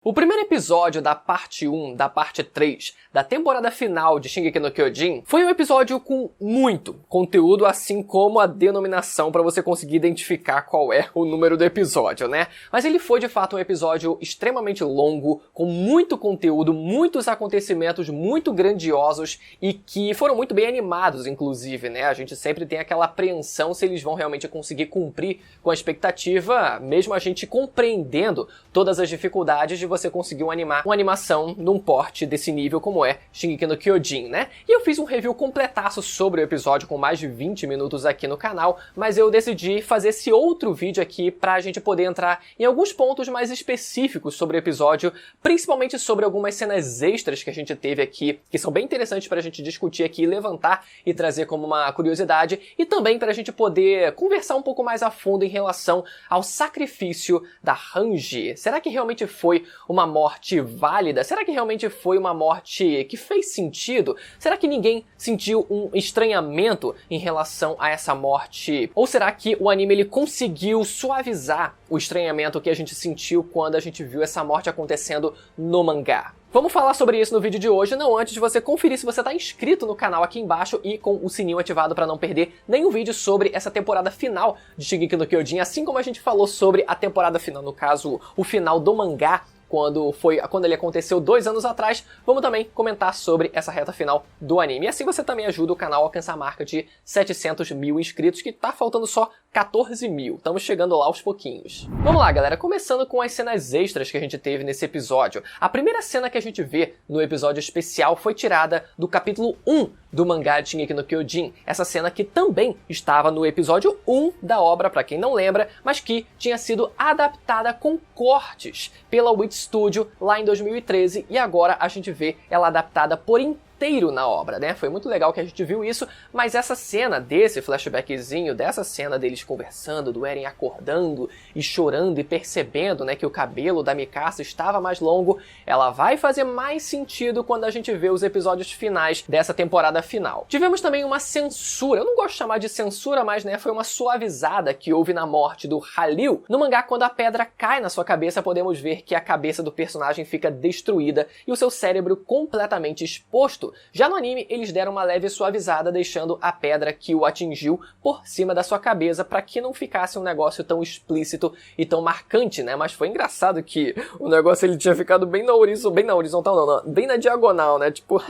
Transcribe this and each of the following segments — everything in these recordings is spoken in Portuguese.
O primeiro episódio da parte 1, da parte 3, da temporada final de Shingeki no Kyojin foi um episódio com muito conteúdo, assim como a denominação para você conseguir identificar qual é o número do episódio, né? Mas ele foi de fato um episódio extremamente longo, com muito conteúdo, muitos acontecimentos muito grandiosos e que foram muito bem animados, inclusive, né? A gente sempre tem aquela apreensão se eles vão realmente conseguir cumprir com a expectativa, mesmo a gente compreendendo todas as dificuldades de você conseguir uma animação num porte desse nível como é Shingeki no Kyojin, né? E eu fiz um review completaço sobre o episódio com mais de 20 minutos aqui no canal, mas eu decidi fazer esse outro vídeo aqui pra gente poder entrar em alguns pontos mais específicos sobre o episódio, principalmente sobre algumas cenas extras que a gente teve aqui, que são bem interessantes pra gente discutir aqui, levantar e trazer como uma curiosidade, e também pra gente poder conversar um pouco mais a fundo em relação ao sacrifício da Hanji. Será que realmente foi uma morte válida? Será que realmente foi uma morte que fez sentido? Será que ninguém sentiu um estranhamento em relação a essa morte? Ou será que o anime ele conseguiu suavizar o estranhamento que a gente sentiu quando a gente viu essa morte acontecendo no mangá? Vamos falar sobre isso no vídeo de hoje, não antes de você conferir se você está inscrito no canal aqui embaixo e com o sininho ativado para não perder nenhum vídeo sobre essa temporada final de Shingeki no Kyojin, assim como a gente falou sobre a temporada final, no caso, o final do mangá, quando ele aconteceu 2 anos atrás. Vamos também comentar sobre essa reta final do anime. E assim você também ajuda o canal a alcançar a marca de 700 mil inscritos, que tá faltando só 14 mil. Estamos chegando lá aos pouquinhos. Vamos lá, galera. Começando com as cenas extras que a gente teve nesse episódio. A primeira cena que a gente vê no episódio especial foi tirada do capítulo 1 do mangá de Shingeki no Kyojin. Essa cena que também estava no episódio 1 da obra, pra quem não lembra, mas que tinha sido adaptada com cortes pela Wit Studio lá em 2013, e agora a gente vê ela adaptada por inteiro na obra, né? Foi muito legal que a gente viu isso, mas essa cena desse flashbackzinho, dessa cena deles conversando, do Eren acordando e chorando e percebendo, né, que o cabelo da Mikasa estava mais longo, ela vai fazer mais sentido quando a gente vê os episódios finais dessa temporada final. Tivemos também uma censura, eu não gosto de chamar de censura, mas, né, foi uma suavizada que houve na morte do Halil. No mangá, quando a pedra cai na sua cabeça, podemos ver que a cabeça do personagem fica destruída e o seu cérebro completamente exposto. Já no anime, eles deram uma leve suavizada, deixando a pedra que o atingiu por cima da sua cabeça, para que não ficasse um negócio tão explícito e tão marcante, né? Mas foi engraçado que o negócio ele tinha ficado bem na horizontal, não, bem na diagonal, né? Tipo,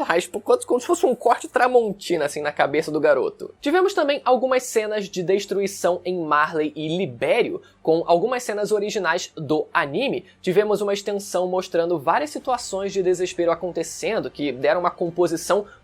como se fosse um corte tramontina, assim, na cabeça do garoto. Tivemos também algumas cenas de destruição em Marley e Libério, com algumas cenas originais do anime. Tivemos uma extensão mostrando várias situações de desespero acontecendo, que deram uma composição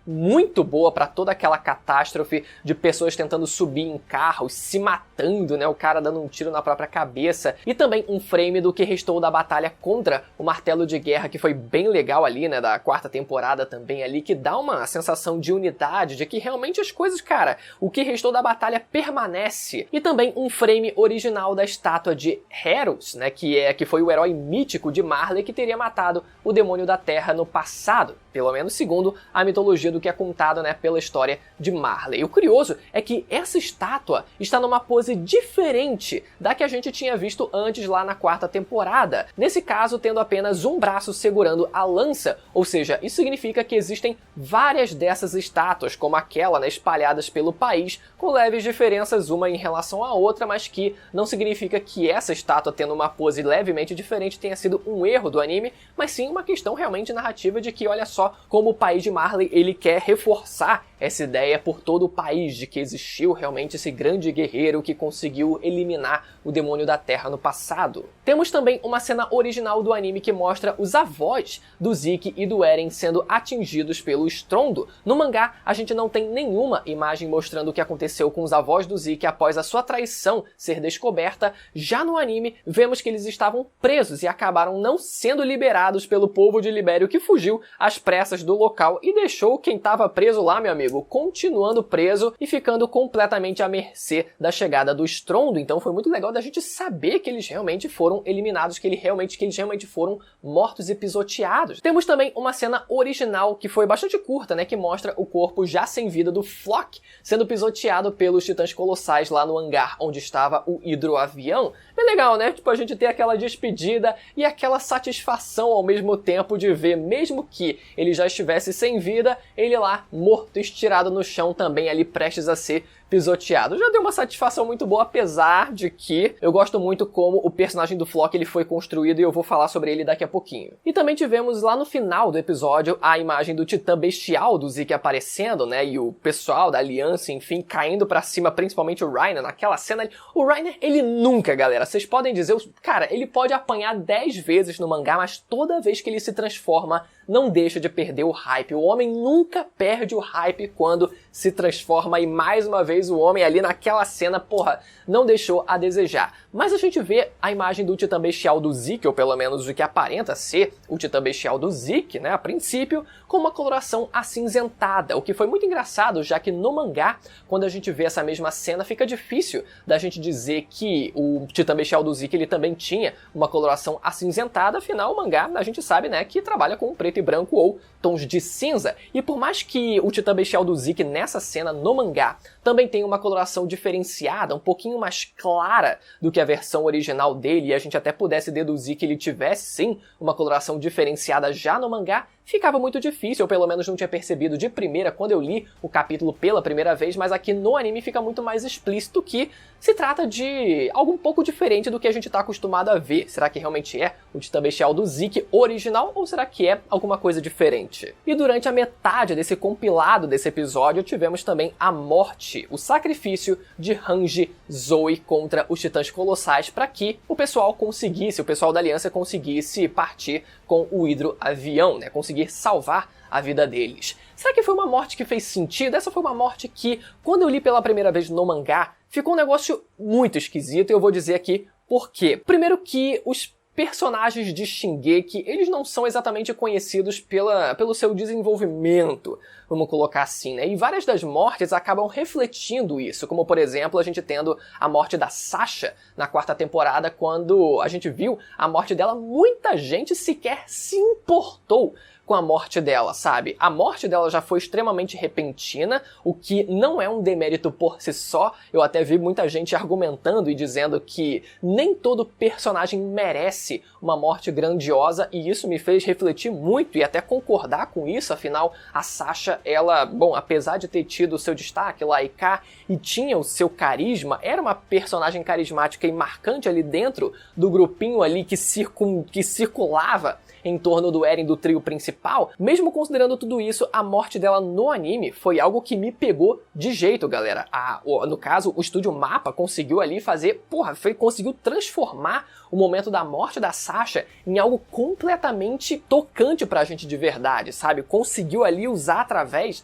muito boa para toda aquela catástrofe de pessoas tentando subir em carros, se matando, né, o cara dando um tiro na própria cabeça, e também um frame do que restou da batalha contra o martelo de guerra, que foi bem legal ali, né, da 4ª temporada também ali, que dá uma sensação de unidade, de que realmente as coisas, cara, o que restou da batalha permanece. E também um frame original da estátua de Heros, né, que foi o herói mítico de Marley que teria matado o demônio da Terra no passado, pelo menos segundo a mitologia do que é contado, né, pela história de Marley. E o curioso é que essa estátua está numa pose diferente da que a gente tinha visto antes lá na 4ª temporada. Nesse caso, tendo apenas um braço segurando a lança, ou seja, isso significa que existem várias dessas estátuas, como aquela, né, espalhadas pelo país, com leves diferenças uma em relação à outra, mas que não significa que essa estátua tendo uma pose levemente diferente tenha sido um erro do anime, mas sim uma questão realmente narrativa de que, olha só, como o país de Marley ele quer reforçar essa ideia por todo o país de que existiu realmente esse grande guerreiro que conseguiu eliminar o demônio da Terra no passado. Temos também uma cena original do anime que mostra os avós do Zeke e do Eren sendo atingidos pelo estrondo. No mangá, a gente não tem nenhuma imagem mostrando o que aconteceu com os avós do Zeke após a sua traição ser descoberta. Já no anime, vemos que eles estavam presos e acabaram não sendo liberados pelo povo de Libério, que fugiu às pressas do local e deixou quem quem estava preso lá, meu amigo, continuando preso e ficando completamente à mercê da chegada do estrondo. Então foi muito legal da gente saber que eles realmente foram eliminados, que eles realmente foram mortos e pisoteados. Temos também uma cena original que foi bastante curta, né, que mostra o corpo já sem vida do Floch sendo pisoteado pelos titãs colossais lá no hangar onde estava o hidroavião. Bem legal, né? Tipo, a gente ter aquela despedida e aquela satisfação ao mesmo tempo de ver, mesmo que ele já estivesse sem vida, ele lá morto, estirado no chão também ali prestes a ser pisoteado. Já deu uma satisfação muito boa, apesar de que eu gosto muito como o personagem do Floch ele foi construído e eu vou falar sobre ele daqui a pouquinho. E também tivemos lá no final do episódio a imagem do titã bestial do Zeke aparecendo, né, e o pessoal da aliança, enfim, caindo pra cima, principalmente o Reiner, naquela cena ali. O Reiner, ele nunca, galera, vocês podem dizer, cara, ele pode apanhar 10 vezes no mangá, mas toda vez que ele se transforma, não deixa de perder o hype. O homem nunca perde o hype quando se transforma e mais uma vez o homem ali naquela cena, porra, não deixou a desejar. Mas a gente vê a imagem do titã bestial do Zeke, ou pelo menos o que aparenta ser o titã bestial do Zeke, né, a princípio, com uma coloração acinzentada, o que foi muito engraçado, já que no mangá, quando a gente vê essa mesma cena, fica difícil da gente dizer que o titã bestial do Zeke ele também tinha uma coloração acinzentada, afinal o mangá a gente sabe, né, que trabalha com preto e branco ou tons de cinza, e por mais que o titã bestial do Zeke nessa cena no mangá também tem uma coloração diferenciada, um pouquinho mais clara do que a versão original dele, e a gente até pudesse deduzir que ele tivesse sim uma coloração diferenciada já no mangá, ficava muito difícil, eu pelo menos não tinha percebido de primeira quando eu li o capítulo pela primeira vez, mas aqui no anime fica muito mais explícito que se trata de algo um pouco diferente do que a gente está acostumado a ver. Será que realmente é o titã bestial do Zeke original ou será que é alguma coisa diferente? E durante a metade desse compilado desse episódio tivemos também a morte, o sacrifício de Hanji Zoe contra os titãs colossais para que o pessoal da aliança conseguisse partir com o hidroavião, né? Conseguir salvar a vida deles. Será que foi uma morte que fez sentido? Essa foi uma morte que, quando eu li pela primeira vez no mangá, ficou um negócio muito esquisito e eu vou dizer aqui por quê. Primeiro que os personagens de Shingeki, eles não são exatamente conhecidos pelo seu desenvolvimento, vamos colocar assim, né? E várias das mortes acabam refletindo isso, como por exemplo, a gente tendo a morte da Sasha na 4ª temporada, quando a gente viu a morte dela, muita gente sequer se importou com a morte dela, sabe? A morte dela já foi extremamente repentina, o que não é um demérito por si só. Eu até vi muita gente argumentando e dizendo que nem todo personagem merece uma morte grandiosa, e isso me fez refletir muito e até concordar com isso. Afinal, a Sasha, ela, bom, apesar de ter tido o seu destaque lá e cá, e tinha o seu carisma, era uma personagem carismática e marcante ali dentro do grupinho ali que circulava em torno do Eren, do trio principal. Mesmo considerando tudo isso, a morte dela no anime foi algo que me pegou de jeito, galera. No caso, o estúdio Mappa conseguiu ali conseguiu transformar o momento da morte da Sasha em algo completamente tocante pra gente de verdade, sabe? Conseguiu ali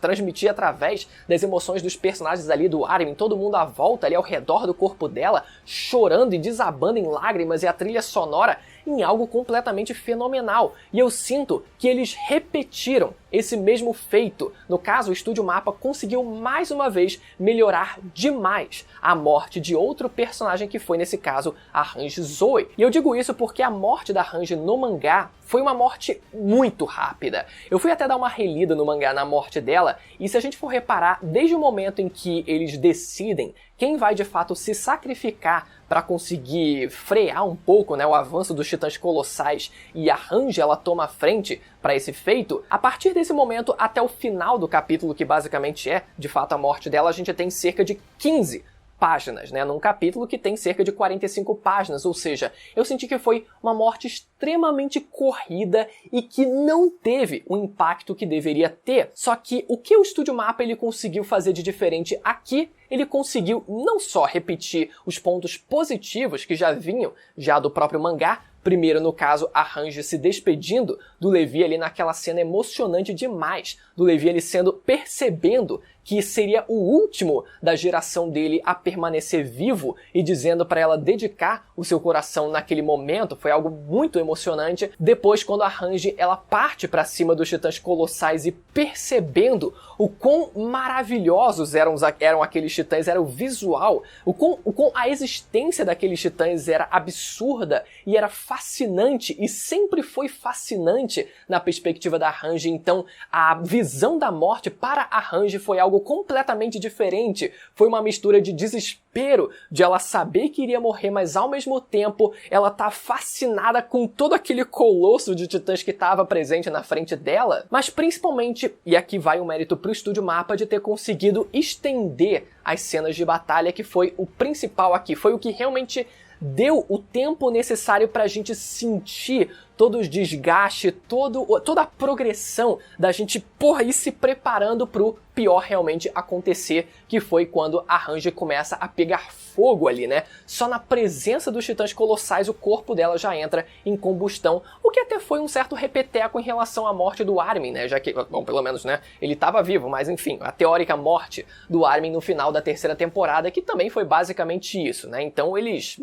transmitir através das emoções dos personagens ali, do Armin, todo mundo à volta ali ao redor do corpo dela, chorando e desabando em lágrimas, e a trilha sonora em algo completamente fenomenal. E eu sinto que eles repetiram esse mesmo feito. No caso, o Estúdio Mappa conseguiu mais uma vez melhorar demais a morte de outro personagem, que foi, nesse caso, a Hanji Zoe. E eu digo isso porque a morte da Hanji no mangá foi uma morte muito rápida. Eu fui até dar uma relida no mangá na morte dela, e se a gente for reparar, desde o momento em que eles decidem quem vai de fato se sacrificar para conseguir frear um pouco, né, o avanço dos titãs colossais, e a Hanji ela toma a frente para esse feito, a partir desse momento até o final do capítulo, que basicamente é de fato a morte dela, a gente tem cerca de 15 páginas, né, num capítulo que tem cerca de 45 páginas, ou seja, eu senti que foi uma morte extremamente corrida e que não teve o impacto que deveria ter. Só que o que o Estúdio Mappa ele conseguiu fazer de diferente aqui, ele conseguiu não só repetir os pontos positivos que já vinham do próprio mangá. Primeiro, no caso, a Hanji se despedindo do Levi ali naquela cena emocionante demais, do Levi ele percebendo que seria o último da geração dele a permanecer vivo e dizendo para ela dedicar o seu coração naquele momento. Foi algo muito emocionante. Depois, quando a Hanji ela parte para cima dos titãs colossais e percebendo o quão maravilhosos eram aqueles titãs, era o visual, o quão a existência daqueles titãs era absurda e era fascinante e sempre foi fascinante na perspectiva da Hanji. Então a visão da morte para a Hanji foi algo completamente diferente. Foi uma mistura de desespero, de ela saber que iria morrer, mas ao mesmo tempo ela tá fascinada com todo aquele colosso de titãs que estava presente na frente dela, mas principalmente, e aqui vai o mérito pro Estúdio Mapa, de ter conseguido estender as cenas de batalha, que foi o principal aqui, foi o que realmente deu o tempo necessário pra gente sentir todo o desgaste, toda a progressão da gente, ir se preparando pro pior realmente acontecer, que foi quando a Hanji começa a pegar fogo ali, né? Só na presença dos titãs colossais o corpo dela já entra em combustão, o que até foi um certo repeteco em relação à morte do Armin, né? Já que, bom, pelo menos, né, ele estava vivo, mas enfim, a teórica morte do Armin no final da terceira temporada, que também foi basicamente isso, né? Então eles,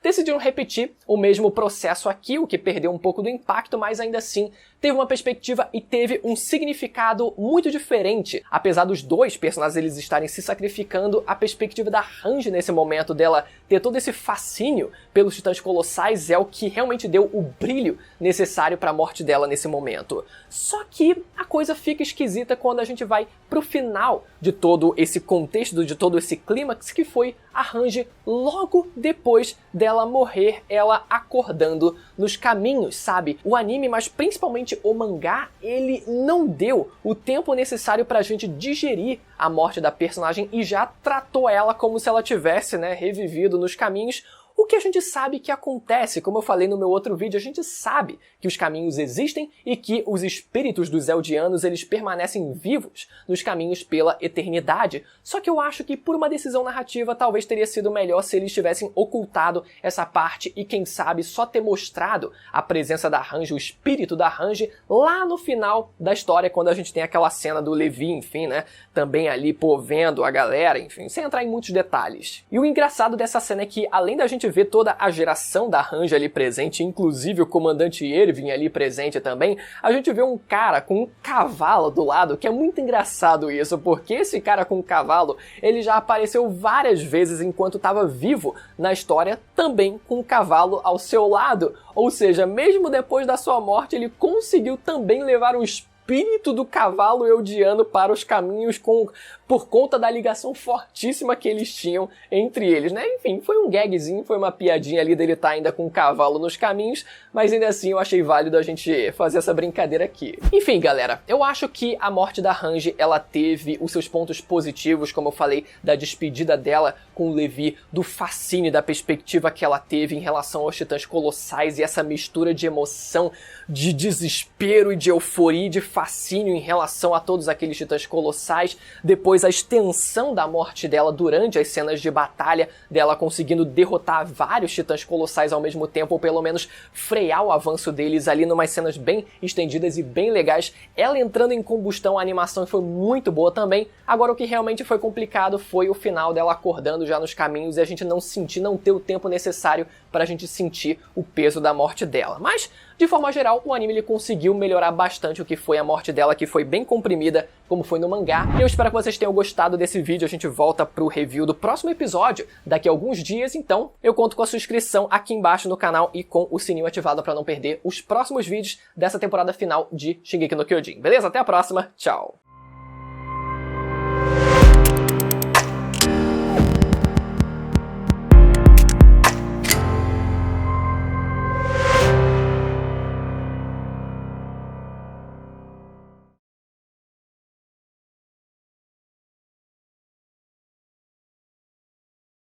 decidiram repetir o mesmo processo aqui, o que perdeu um pouco do impacto, mas ainda assim teve uma perspectiva e teve um significado muito diferente. Apesar dos dois personagens eles estarem se sacrificando, a perspectiva da Hanji nesse momento dela ter todo esse fascínio pelos titãs colossais é o que realmente deu o brilho necessário para a morte dela nesse momento. Só que a coisa fica esquisita quando a gente vai pro final de todo esse contexto, de todo esse clímax, que foi a Hanji logo depois dela morrer, ela acordando nos caminhos, sabe? O anime, mas principalmente o mangá, ele não deu o tempo necessário pra gente digerir a morte da personagem e já tratou ela como se ela tivesse, né, revivido nos caminhos. O que a gente sabe que acontece, como eu falei no meu outro vídeo, a gente sabe que os caminhos existem e que os espíritos dos Eldianos, eles permanecem vivos nos caminhos pela eternidade. Só que eu acho que por uma decisão narrativa talvez teria sido melhor se eles tivessem ocultado essa parte e quem sabe só ter mostrado a presença da Hanji, o espírito da Hanji, lá no final da história, quando a gente tem aquela cena do Levi, enfim, né, também ali, vendo a galera, enfim, sem entrar em muitos detalhes. E o engraçado dessa cena é que, além da gente ver toda a geração da Hanji ali presente, inclusive o comandante Erwin ali presente também, a gente vê um cara com um cavalo do lado, que é muito engraçado isso, porque esse cara com o cavalo, ele já apareceu várias vezes enquanto estava vivo na história, também com um cavalo ao seu lado. Ou seja, mesmo depois da sua morte, ele conseguiu também levar um espírito do cavalo eldiano para os caminhos por conta da ligação fortíssima que eles tinham entre eles, né? Enfim, foi um gagzinho, foi uma piadinha ali dele estar ainda com o cavalo nos caminhos, mas ainda assim eu achei válido a gente fazer essa brincadeira aqui. Enfim, galera, eu acho que a morte da Hanji, ela teve os seus pontos positivos, como eu falei, da despedida dela com o Levi, do fascínio, da perspectiva que ela teve em relação aos titãs colossais e essa mistura de emoção, de desespero e de euforia, de fascínio em relação a todos aqueles titãs colossais. Depois a extensão da morte dela durante as cenas de batalha, dela conseguindo derrotar vários titãs colossais ao mesmo tempo, ou pelo menos frear o avanço deles ali numas cenas bem estendidas e bem legais. Ela entrando em combustão, a animação foi muito boa também. Agora o que realmente foi complicado foi o final dela acordando já nos caminhos e a gente não ter o tempo necessário para a gente sentir o peso da morte dela. Mas, de forma geral, o anime ele conseguiu melhorar bastante o que foi a morte dela, que foi bem comprimida, como foi no mangá. E eu espero que vocês tenham gostado desse vídeo. A gente volta pro review do próximo episódio daqui a alguns dias, então eu conto com a sua inscrição aqui embaixo no canal e com o sininho ativado para não perder os próximos vídeos dessa temporada final de Shingeki no Kyojin. Beleza? Até a próxima. Tchau!